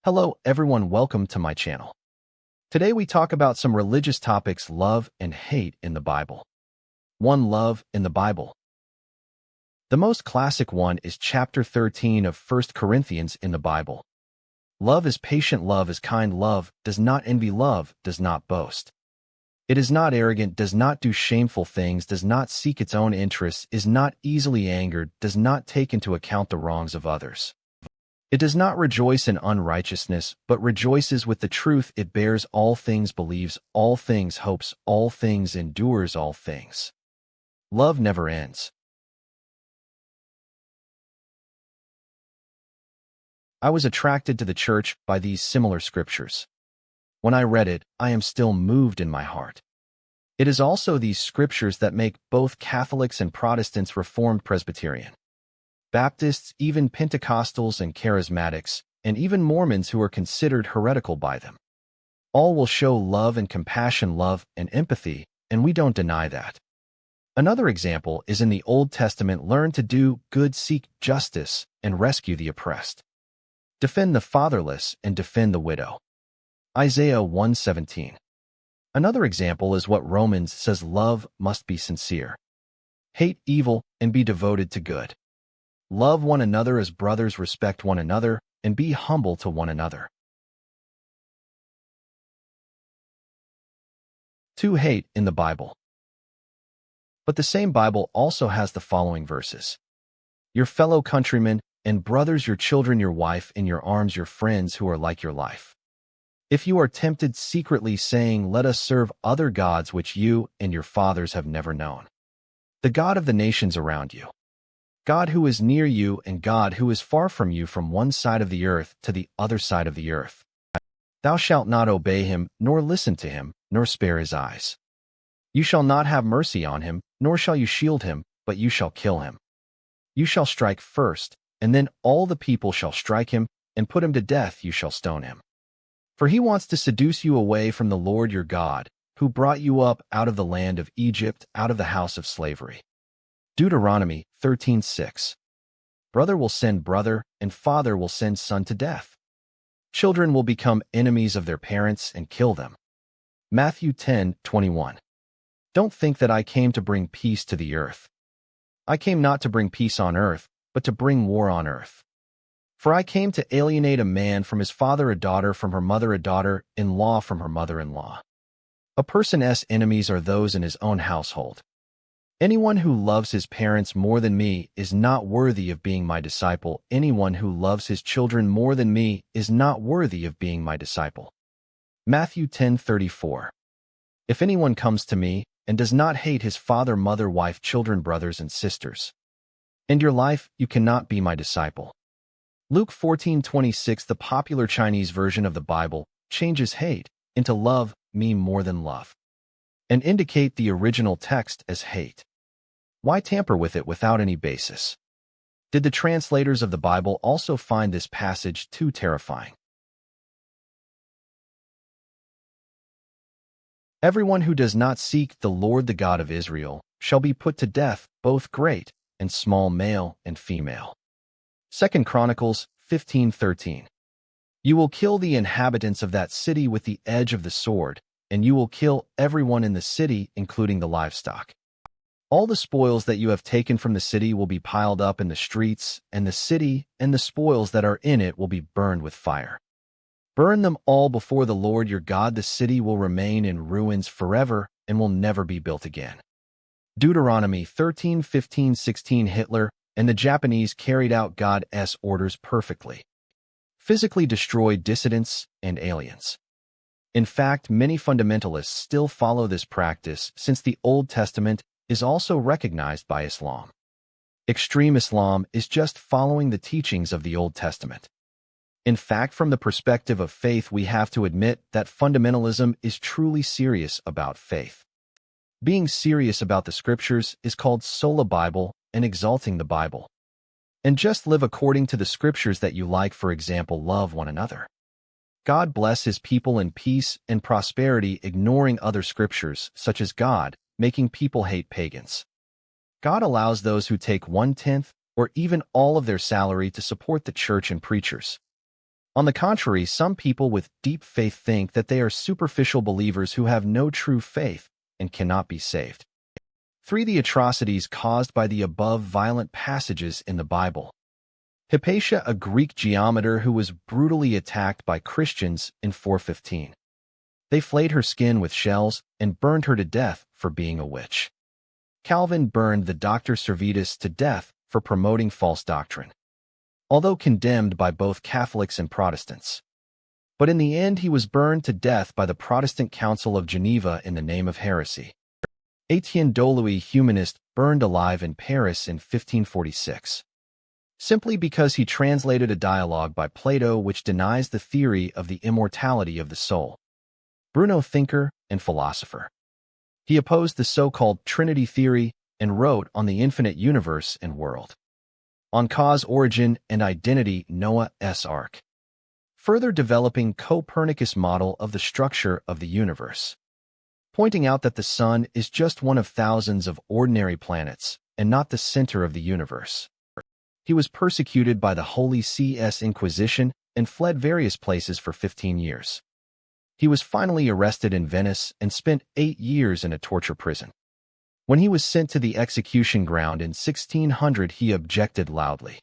Hello everyone, welcome to my channel. Today we talk about some religious topics, love and hate in the Bible. 1. Love in the Bible. The most classic one is chapter 13 of 1 Corinthians in the Bible. Love is patient, love is kind, love does not envy, love does not boast. It is not arrogant, does not do shameful things, does not seek its own interests, is not easily angered, does not take into account the wrongs of others. It does not rejoice in unrighteousness, but rejoices with the truth. It bears all things, believes all things, hopes all things, endures all things. Love never ends. I was attracted to the church by these similar scriptures. When I read it, I am still moved in my heart. It is also these scriptures that make both Catholics and Protestants Reformed, Presbyterian, Baptists, even Pentecostals and Charismatics, and even Mormons who are considered heretical by them. All will show love and compassion, love and empathy, and we don't deny that. Another example is in the Old Testament: learn to do good, seek justice, and rescue the oppressed. Defend the fatherless and defend the widow. Isaiah 1:17. Another example is what Romans says: love must be sincere. Hate evil and be devoted to good. Love one another as brothers, respect one another, and be humble to one another. 2. Hate in the Bible. But the same Bible also has the following verses: your fellow countrymen and brothers, your children, your wife, in your arms, your friends who are like your life. If you are tempted secretly, saying, let us serve other gods which you and your fathers have never known, the God of the nations around you, God who is near you and God who is far from you, from one side of the earth to the other side of the earth. Thou shalt not obey him, nor listen to him, nor spare his eyes. You shall not have mercy on him, nor shall you shield him, but you shall kill him. You shall strike first, and then all the people shall strike him, and put him to death. You shall stone him. For he wants to seduce you away from the Lord your God, who brought you up out of the land of Egypt, out of the house of slavery. Deuteronomy 13:6. Brother will send brother, and father will send son to death. Children will become enemies of their parents and kill them. Matthew 10:21. Don't think that I came to bring peace to the earth. I came not to bring peace on earth, but to bring war on earth. For I came to alienate a man from his father, a daughter from her mother, a daughter-in-law from her mother-in-law. A person's enemies are those in his own household. Anyone who loves his parents more than me is not worthy of being my disciple. Anyone who loves his children more than me is not worthy of being my disciple. Matthew 10:34. If anyone comes to me and does not hate his father, mother, wife, children, brothers, and sisters, and your life, you cannot be my disciple. Luke 14:26. The popular Chinese version of the Bible changes hate into love, me more than love, and indicate the original text as hate. Why tamper with it without any basis? Did the translators of the Bible also find this passage too terrifying? Everyone who does not seek the Lord, the God of Israel, shall be put to death, both great and small, male and female. 2 Chronicles 15:13. You will kill the inhabitants of that city with the edge of the sword, and you will kill everyone in the city, including the livestock. All the spoils that you have taken from the city will be piled up in the streets, and the city and the spoils that are in it will be burned with fire. Burn them all before the Lord your God. The city will remain in ruins forever and will never be built again. Deuteronomy 13:15-16. Hitler and the Japanese carried out God's orders perfectly. Physically destroyed dissidents and aliens. In fact, many fundamentalists still follow this practice, since the Old Testament is also recognized by Islam. Extreme Islam is just following the teachings of the Old Testament. In fact, from the perspective of faith, we have to admit that fundamentalism is truly serious about faith. Being serious about the scriptures is called sola Bible and exalting the Bible. And just live according to the scriptures that you like. For example, love one another. God bless his people in peace and prosperity, ignoring other scriptures, such as God making people hate pagans. God allows those who take 1/10 or even all of their salary to support the church and preachers. On the contrary, some people with deep faith think that they are superficial believers who have no true faith and cannot be saved. 3. The atrocities caused by the above violent passages in the Bible. Hypatia, a Greek geometer who was brutally attacked by Christians in 415. They flayed her skin with shells and burned her to death for being a witch. Calvin burned the Dr. Servetus to death for promoting false doctrine, although condemned by both Catholics and Protestants. But in the end, he was burned to death by the Protestant Council of Geneva in the name of heresy. Etienne Dolouis, humanist, burned alive in Paris in 1546, simply because he translated a dialogue by Plato which denies the theory of the immortality of the soul. Bruno, thinker and philosopher. He opposed the so-called Trinity theory and wrote on the infinite universe and world. On cause, origin, and identity, Noah's Ark, further developing Copernicus' model of the structure of the universe, pointing out that the Sun is just one of thousands of ordinary planets and not the center of the universe. He was persecuted by the Holy See Inquisition and fled various places for 15 years. He was finally arrested in Venice and spent 8 years in a torture prison. When he was sent to the execution ground in 1600, he objected loudly.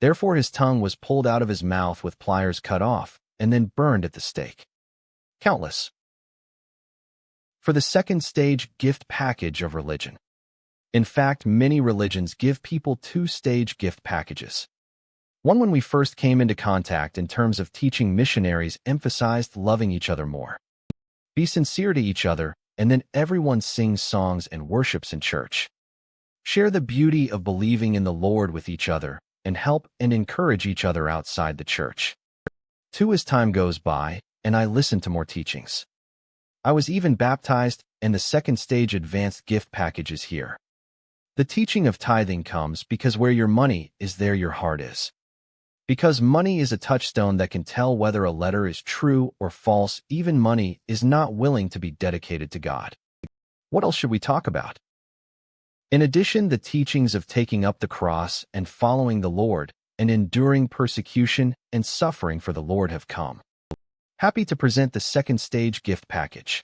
Therefore, his tongue was pulled out of his mouth with pliers cut off and then burned at the stake. Countless. For the second stage gift package of religion. In fact, many religions give people 2-stage gift packages. One, when we first came into contact in terms of teaching missionaries, emphasized loving each other more. Be sincere to each other, and then everyone sings songs and worships in church. Share the beauty of believing in the Lord with each other, and help and encourage each other outside the church. 2, as time goes by, and I listen to more teachings. I was even baptized, and the second stage advanced gift package is here. The teaching of tithing comes because where your money is, there your heart is. Because money is a touchstone that can tell whether a letter is true or false, even money is not willing to be dedicated to God. What else should we talk about? In addition, the teachings of taking up the cross and following the Lord and enduring persecution and suffering for the Lord have come. Happy to present the second stage gift package.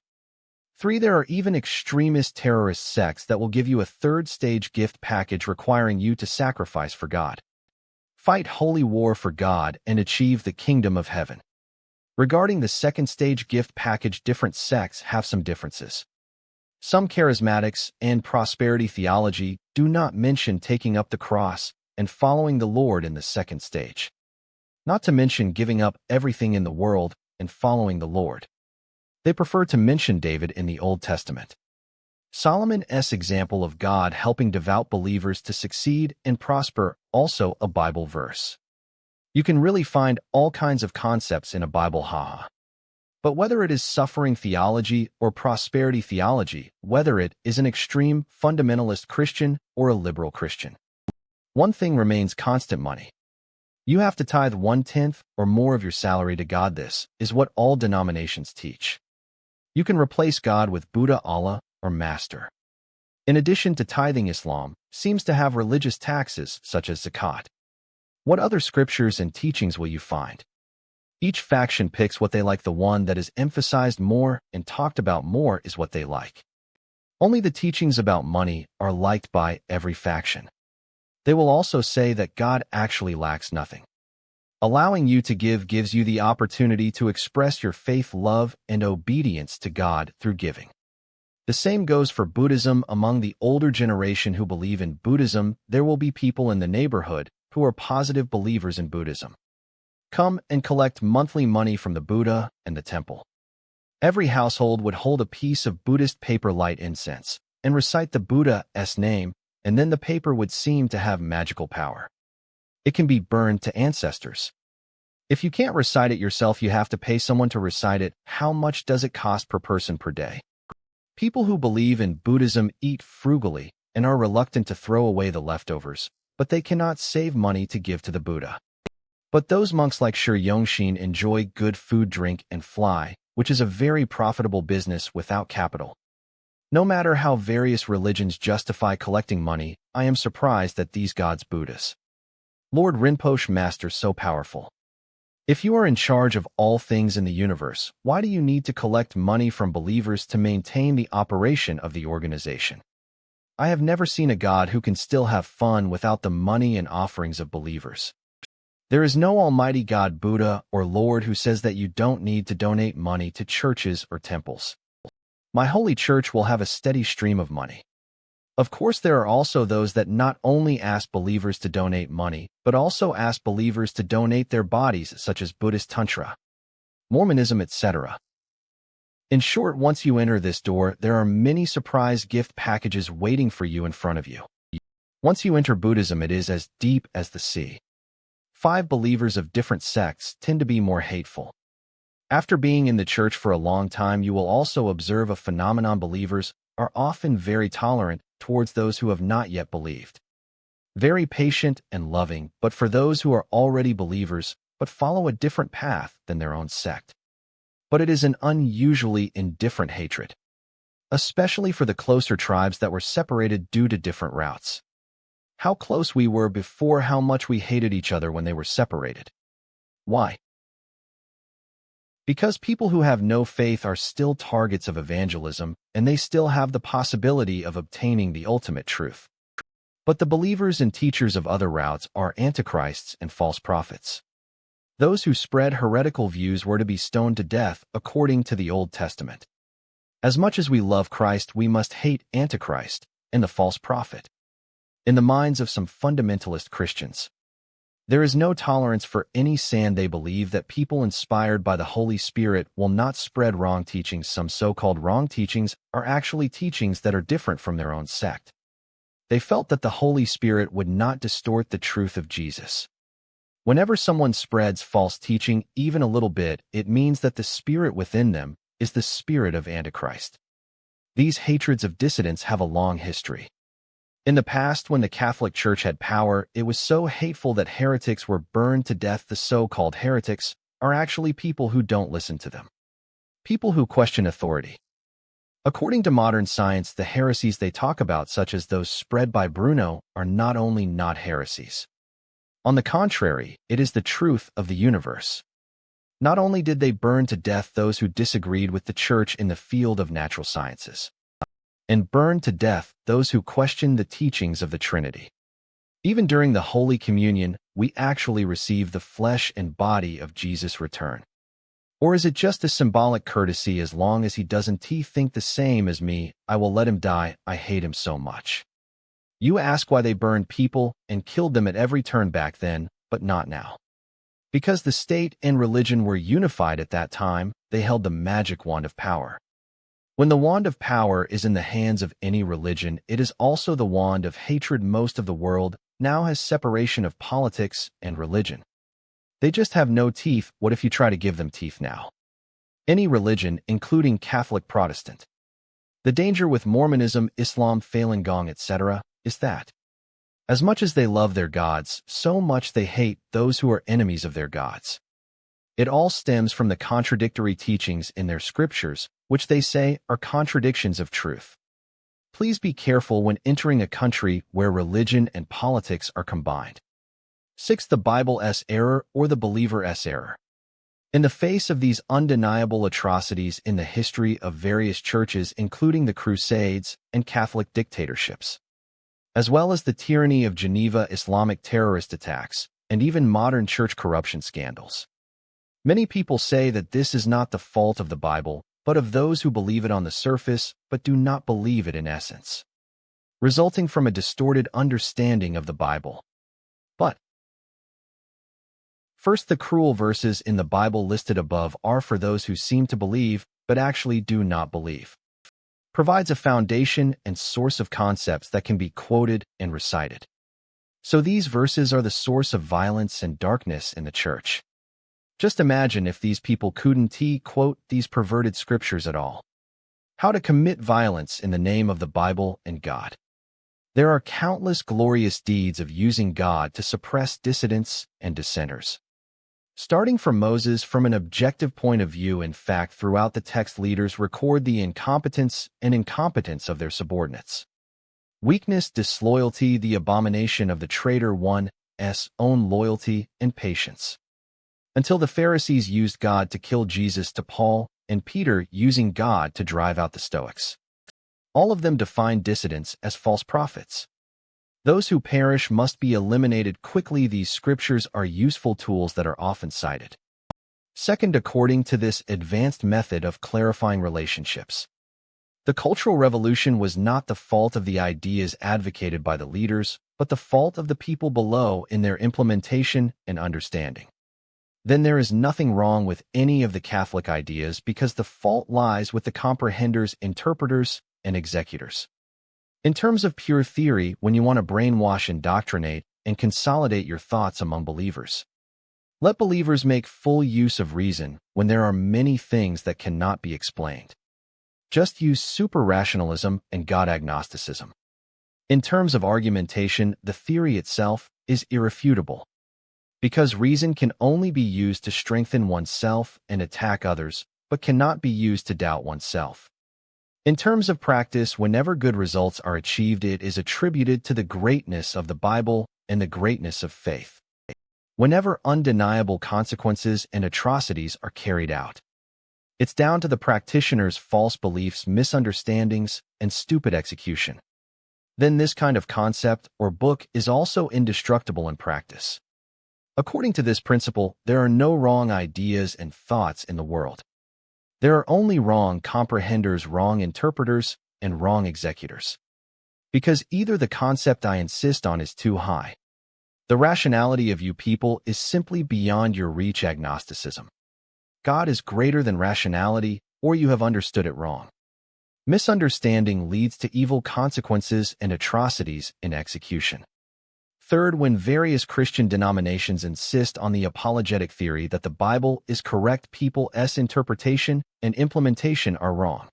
3, there are even extremist terrorist sects that will give you a third stage gift package requiring you to sacrifice for God. Fight holy war for God and achieve the kingdom of heaven. Regarding the second stage gift package, different sects have some differences. Some charismatics and prosperity theology do not mention taking up the cross and following the Lord in the second stage. Not to mention giving up everything in the world and following the Lord. They prefer to mention David in the Old Testament. Solomon's example of God helping devout believers to succeed and prosper, also a Bible verse. You can really find all kinds of concepts in a Bible, haha. But whether it is suffering theology or prosperity theology, whether it is an extreme fundamentalist Christian or a liberal Christian, one thing remains constant: money. You have to tithe 1/10 or more of your salary to God. This is what all denominations teach. You can replace God with Buddha, Allah, or Master. In addition to tithing, Islam seems to have religious taxes such as zakat. What other scriptures and teachings will you find? Each faction picks what they like. The one that is emphasized more and talked about more is what they like. Only the teachings about money are liked by every faction. They will also say that God actually lacks nothing. Allowing you to give gives you the opportunity to express your faith, love, and obedience to God through giving. The same goes for Buddhism. Among the older generation who believe in Buddhism, there will be people in the neighborhood who are positive believers in Buddhism. Come and collect monthly money from the Buddha and the temple. Every household would hold a piece of Buddhist paper, light incense, and recite the Buddha's name, and then the paper would seem to have magical power. It can be burned to ancestors. If you can't recite it yourself, you have to pay someone to recite it. How much does it cost per person per day? People who believe in Buddhism eat frugally and are reluctant to throw away the leftovers, but they cannot save money to give to the Buddha. But those monks like Shi Yongxin enjoy good food, drink, and fly, which is a very profitable business without capital. No matter how various religions justify collecting money, I am surprised that these gods, Buddhas, Lord Rinpoche, Master so powerful. If you are in charge of all things in the universe, why do you need to collect money from believers to maintain the operation of the organization? I have never seen a God who can still have fun without the money and offerings of believers. There is no Almighty God, Buddha, or Lord who says that you don't need to donate money to churches or temples. My holy church will have a steady stream of money. Of course, there are also those that not only ask believers to donate money, but also ask believers to donate their bodies, such as Buddhist Tantra, Mormonism, etc. In short, once you enter this door, there are many surprise gift packages waiting for you in front of you. Once you enter Buddhism, it is as deep as the sea. 5 believers of different sects tend to be more hateful. After being in the church for a long time, you will also observe a phenomenon: believers are often very tolerant towards those who have not yet believed. Very patient and loving, but for those who are already believers but follow a different path than their own sect. But it is an unusually indifferent hatred, especially for the closer tribes that were separated due to different routes. How close we were before, how much we hated each other when they were separated. Why? Because people who have no faith are still targets of evangelism, and they still have the possibility of obtaining the ultimate truth. But the believers and teachers of other routes are antichrists and false prophets. Those who spread heretical views were to be stoned to death according to the Old Testament. As much as we love Christ, we must hate Antichrist and the false prophet. In the minds of some fundamentalist Christians, there is no tolerance for any sin. They believe that people inspired by the Holy Spirit will not spread wrong teachings. Some so-called wrong teachings are actually teachings that are different from their own sect. They felt that the Holy Spirit would not distort the truth of Jesus. Whenever someone spreads false teaching even a little bit, it means that the spirit within them is the spirit of Antichrist. These hatreds of dissidents have a long history. In the past, when the Catholic Church had power, it was so hateful that heretics were burned to death. The so-called heretics are actually people who don't listen to them, people who question authority. According to modern science, the heresies they talk about, such as those spread by Bruno, are not only not heresies. On the contrary, it is the truth of the universe. Not only did they burn to death those who disagreed with the Church in the field of natural sciences, and burned to death those who questioned the teachings of the Trinity. Even during the Holy Communion, we actually receive the flesh and body of Jesus' return. Or is it just a symbolic courtesy? As long as he doesn't think the same as me, I will let him die. I hate him so much. You ask why they burned people and killed them at every turn back then, but not now. Because the state and religion were unified at that time, they held the magic wand of power. When the wand of power is in the hands of any religion, it is also the wand of hatred. Most of the world now has separation of politics and religion. They just have no teeth. What if you try to give them teeth now? Any religion, including Catholic, Protestant. The danger with Mormonism, Islam, Falun Gong, etc., is that as much as they love their gods, so much they hate those who are enemies of their gods. It all stems from the contradictory teachings in their scriptures, which they say are contradictions of truth. Please be careful when entering a country where religion and politics are combined. 6. The Bible's error or the believer's error. In the face of these undeniable atrocities in the history of various churches, including the Crusades and Catholic dictatorships, as well as the tyranny of Geneva, Islamic terrorist attacks, and even modern church corruption scandals, many people say that this is not the fault of the Bible, but of those who believe it on the surface but do not believe it in essence, resulting from a distorted understanding of the Bible. But first, the cruel verses in the Bible listed above are for those who seem to believe but actually do not believe. Provides a foundation and source of concepts that can be quoted and recited. So these verses are the source of violence and darkness in the church. Just imagine if these people couldn't quote these perverted scriptures at all. How to commit violence in the name of the Bible and God. There are countless glorious deeds of using God to suppress dissidents and dissenters. Starting from Moses, from an objective point of view, in fact, throughout the text, leaders record the incompetence and incompetence of their subordinates. Weakness, disloyalty, the abomination of the traitor one's own loyalty and patience. until the Pharisees used God to kill Jesus to Paul, and Peter using God to drive out the Stoics. All of them define dissidents as false prophets. Those who perish must be eliminated quickly. These scriptures are useful tools that are often cited. Second, according to this advanced method of clarifying relationships, the Cultural Revolution was not the fault of the ideas advocated by the leaders, but the fault of the people below in their implementation and understanding. Then there is nothing wrong with any of the Catholic ideas because the fault lies with the comprehenders, interpreters, and executors. In terms of pure theory, when you want to brainwash, indoctrinate, and consolidate your thoughts among believers, let believers make full use of reason when there are many things that cannot be explained. Just use super-rationalism and God-agnosticism. In terms of argumentation, the theory itself is irrefutable, because reason can only be used to strengthen oneself and attack others, but cannot be used to doubt oneself. In terms of practice, whenever good results are achieved, it is attributed to the greatness of the Bible and the greatness of faith. Whenever undeniable consequences and atrocities are carried out, it's down to the practitioner's false beliefs, misunderstandings, and stupid execution. Then this kind of concept or book is also indestructible in practice. According to this principle, there are no wrong ideas and thoughts in the world. There are only wrong comprehenders, wrong interpreters, and wrong executors. Because either the concept I insist on is too high, the rationality of you people is simply beyond your reach, agnosticism. God is greater than rationality, or you have understood it wrong. Misunderstanding leads to evil consequences and atrocities in execution. Third, when various Christian denominations insist on the apologetic theory that the Bible is correct, people's interpretation and implementation are wrong.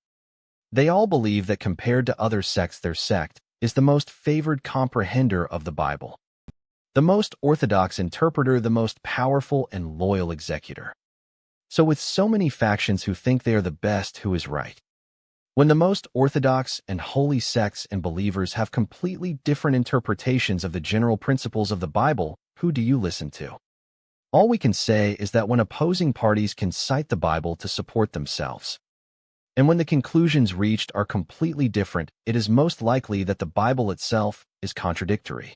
They all believe that compared to other sects, their sect is the most favored comprehender of the Bible, the most orthodox interpreter, the most powerful and loyal executor. So with so many factions who think they are the best, who is right? When the most orthodox and holy sects and believers have completely different interpretations of the general principles of the Bible, who do you listen to? All we can say is that when opposing parties can cite the Bible to support themselves, and when the conclusions reached are completely different, it is most likely that the Bible itself is contradictory.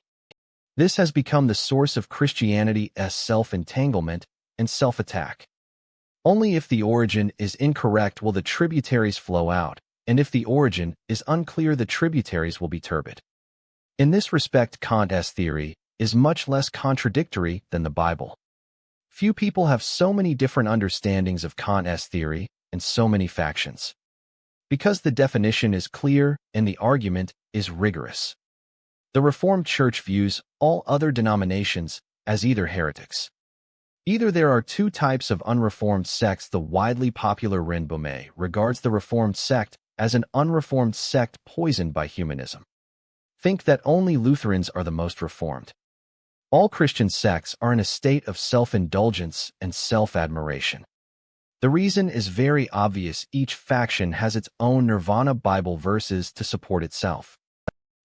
This has become the source of Christianity's self-entanglement and self-attack. Only if the origin is incorrect will the tributaries flow out, and if the origin is unclear, the tributaries will be turbid. In this respect, Kant's theory is much less contradictory than the Bible. Few people have so many different understandings of Kant's theory and so many factions, because the definition is clear and the argument is rigorous. The Reformed Church views all other denominations as either heretics. Either there are two types of unreformed sects. The widely popular Rinpoche regards the Reformed sect as an unreformed sect poisoned by humanism. Think that only Lutherans are the most reformed. All Christian sects are in a state of self-indulgence and self-admiration. The reason is very obvious. Each faction has its own Nirvana Bible verses to support itself.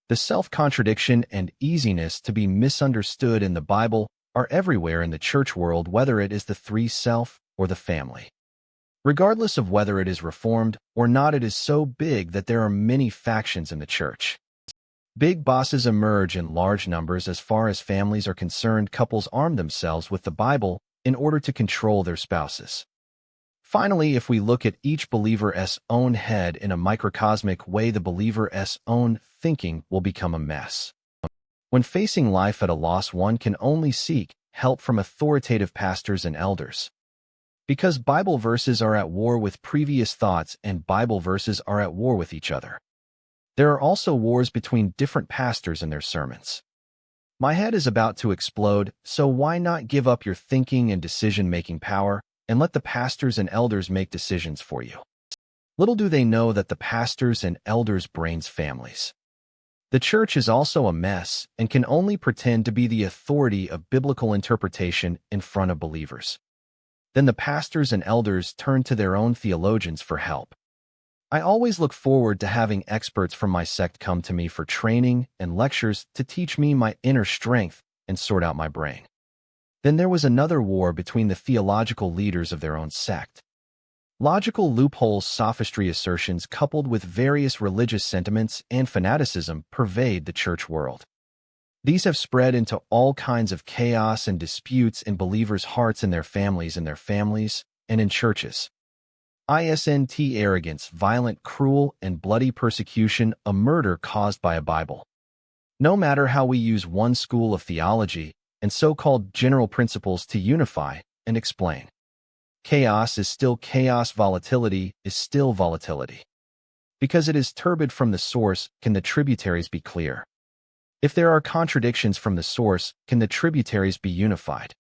The self-contradiction and easiness to be misunderstood in the Bible are everywhere in the church world, whether it is the three self or the family. Regardless of whether it is reformed or not, it is so big that there are many factions in the church. Big bosses emerge in large numbers. As far as families are concerned, couples arm themselves with the Bible in order to control their spouses. Finally, if we look at each believer's own head in a microcosmic way, the believer's own thinking will become a mess. When facing life at a loss, one can only seek help from authoritative pastors and elders. Because Bible verses are at war with previous thoughts and Bible verses are at war with each other. There are also wars between different pastors and their sermons. My head is about to explode, so why not give up your thinking and decision-making power and let the pastors and elders make decisions for you? Little do they know that the pastors and elders brains families. The church is also a mess and can only pretend to be the authority of biblical interpretation in front of believers. Then the pastors and elders turn to their own theologians for help. I always look forward to having experts from my sect come to me for training and lectures to teach me my inner strength and sort out my brain. Then there was another war between the theological leaders of their own sect. Logical loopholes, sophistry assertions coupled with various religious sentiments and fanaticism pervade the church world. These have spread into all kinds of chaos and disputes in believers' hearts and their families and in churches. Isn't arrogance, violent, cruel, and bloody persecution, a murder caused by a Bible. No matter how we use one school of theology and so-called general principles to unify and explain, chaos is still chaos, volatility is still volatility. Because it is turbid from the source, can the tributaries be clear? If there are contradictions from the source, can the tributaries be unified?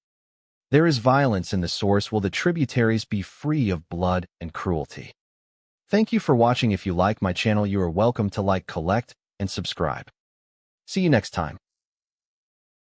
There is violence in the source, will the tributaries be free of blood and cruelty? Thank you for watching. If you like my channel, you are welcome to like, collect, and subscribe. See you next time.